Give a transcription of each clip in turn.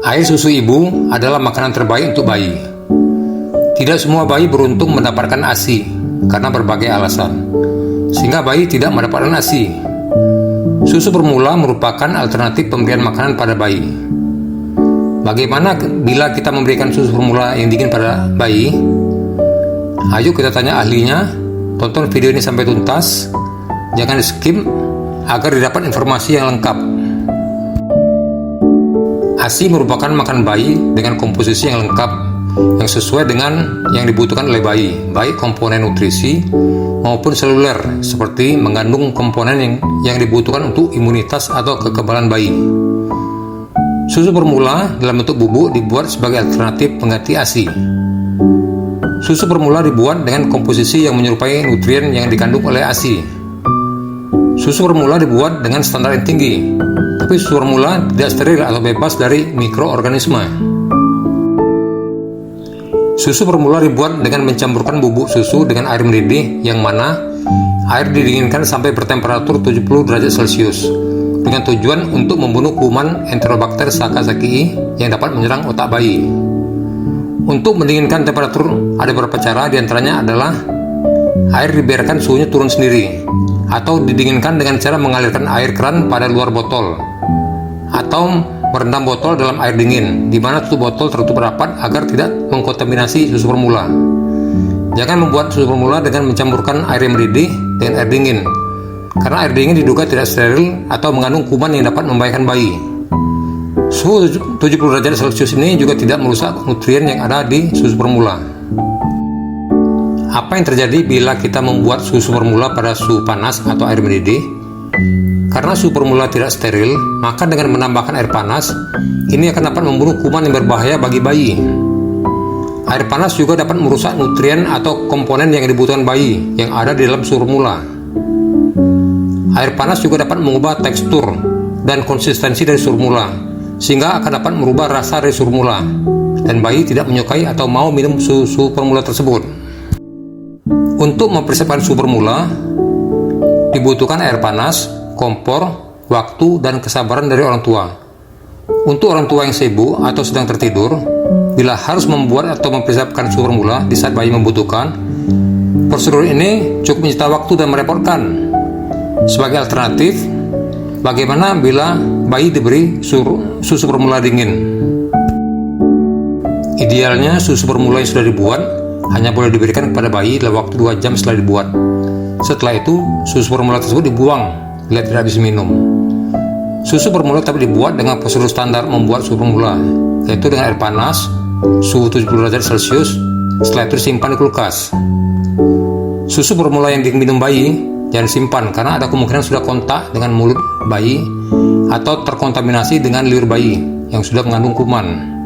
Air susu ibu adalah makanan terbaik untuk bayi. Tidak semua bayi beruntung mendapatkan ASI karena berbagai alasan, sehingga bayi tidak mendapatkan ASI. Susu formula merupakan alternatif pemberian makanan pada bayi. Bagaimana bila kita memberikan susu formula yang dingin pada bayi? Ayo kita tanya ahlinya. Tonton video ini sampai tuntas, jangan di skip agar didapat informasi yang lengkap. ASI merupakan makanan bayi dengan komposisi yang lengkap yang sesuai dengan yang dibutuhkan oleh bayi, baik komponen nutrisi maupun seluler, seperti mengandung komponen yang dibutuhkan untuk imunitas atau kekebalan bayi. Susu formula dalam bentuk bubuk dibuat sebagai alternatif pengganti ASI. Susu formula dibuat dengan komposisi yang menyerupai nutrien yang dikandung oleh ASI. Susu formula dibuat dengan standar yang tinggi, tapi susu formula tidak steril atau bebas dari mikroorganisme. Susu formula dibuat dengan mencampurkan bubuk susu dengan air mendidih, yang mana air didinginkan sampai bertemperatur 70 derajat Celcius dengan tujuan untuk membunuh kuman Enterobacter sakazakii yang dapat menyerang otak bayi. Untuk mendinginkan temperatur ada beberapa cara, diantaranya adalah air dibiarkan suhunya turun sendiri, atau didinginkan dengan cara mengalirkan air keran pada luar botol, atau merendam botol dalam air dingin, di mana tutup botol tertutup rapat agar tidak mengkontaminasi susu formula. Jangan membuat susu formula dengan mencampurkan air yang mendidih dengan air dingin, karena air dingin diduga tidak steril atau mengandung kuman yang dapat membahayakan bayi. Suhu 70 derajat Celcius ini juga tidak merusak nutrien yang ada di susu formula. Apa yang terjadi bila kita membuat susu formula pada suhu panas atau air mendidih? Karena susu formula tidak steril, maka dengan menambahkan air panas, ini akan dapat membunuh kuman yang berbahaya bagi bayi. Air panas juga dapat merusak nutrien atau komponen yang dibutuhkan bayi yang ada di dalam susu formula. Air panas juga dapat mengubah tekstur dan konsistensi dari susu formula, sehingga akan dapat merubah rasa dari susu formula, dan bayi tidak menyukai atau mau minum susu formula tersebut. Untuk mempersiapkan susu formula, dibutuhkan air panas, kompor, waktu, dan kesabaran dari orang tua. Untuk orang tua yang sibuk atau sedang tertidur, bila harus membuat atau mempersiapkan susu formula di saat bayi membutuhkan, prosedur ini cukup menyita waktu dan merepotkan. Sebagai alternatif, bagaimana bila bayi diberi susu formula dingin? Idealnya susu formula yang sudah dibuat hanya boleh diberikan kepada bayi dalam waktu 2 jam setelah dibuat. Setelah itu, susu formula tersebut dibuang bila tidak bisa minum. Susu formula dapat dibuat dengan prosedur standar membuat susu formula, yaitu dengan air panas, suhu 70 derajat Celcius, setelah itu disimpan di kulkas. Susu formula yang diminum bayi jangan simpan, karena ada kemungkinan sudah kontak dengan mulut bayi atau terkontaminasi dengan liur bayi yang sudah mengandung kuman.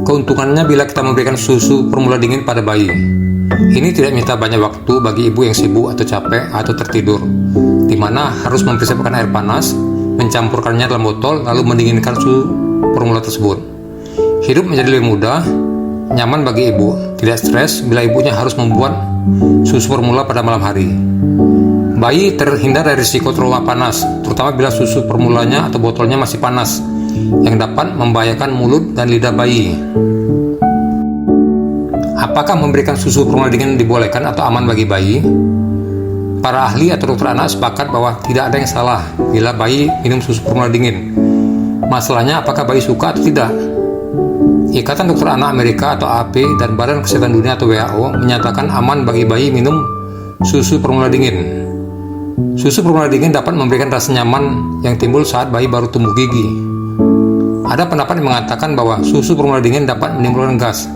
Keuntungannya bila kita memberikan susu formula dingin pada bayi, ini tidak menyita banyak waktu bagi ibu yang sibuk atau capek atau tertidur, di mana harus mempersiapkan air panas, mencampurkannya dalam botol, lalu mendinginkan susu formula tersebut. Hidup menjadi lebih mudah, nyaman bagi ibu, tidak stres bila ibunya harus membuat susu formula pada malam hari. Bayi terhindar dari risiko trauma panas, terutama bila susu formulanya atau botolnya masih panas, yang dapat membahayakan mulut dan lidah bayi. Apakah memberikan susu formula dingin dibolehkan atau aman bagi bayi? Para ahli atau dokter anak sepakat bahwa tidak ada yang salah bila bayi minum susu formula dingin. Masalahnya apakah bayi suka atau tidak? Ikatan Dokter Anak Amerika atau AP dan Badan Kesehatan Dunia atau WHO menyatakan aman bagi bayi minum susu formula dingin. Susu formula dingin dapat memberikan rasa nyaman yang timbul saat bayi baru tumbuh gigi. Ada pendapat yang mengatakan bahwa susu formula dingin dapat menimbulkan gas.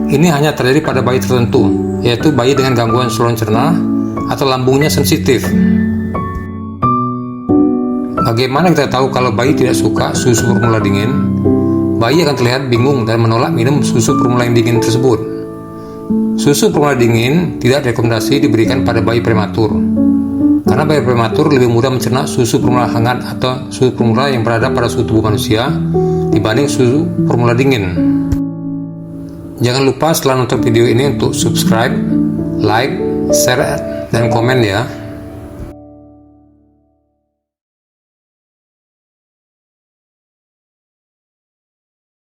Ini hanya terjadi pada bayi tertentu, yaitu bayi dengan gangguan saluran cerna atau lambungnya sensitif. Bagaimana kita tahu kalau bayi tidak suka susu formula dingin? Bayi akan terlihat bingung dan menolak minum susu formula yang dingin tersebut. Susu formula dingin tidak direkomendasi diberikan pada bayi prematur, karena bayi prematur lebih mudah mencerna susu formula hangat atau susu formula yang berada pada suhu tubuh manusia dibanding susu formula dingin. Jangan lupa setelah nonton video ini untuk subscribe, like, share, dan komen ya.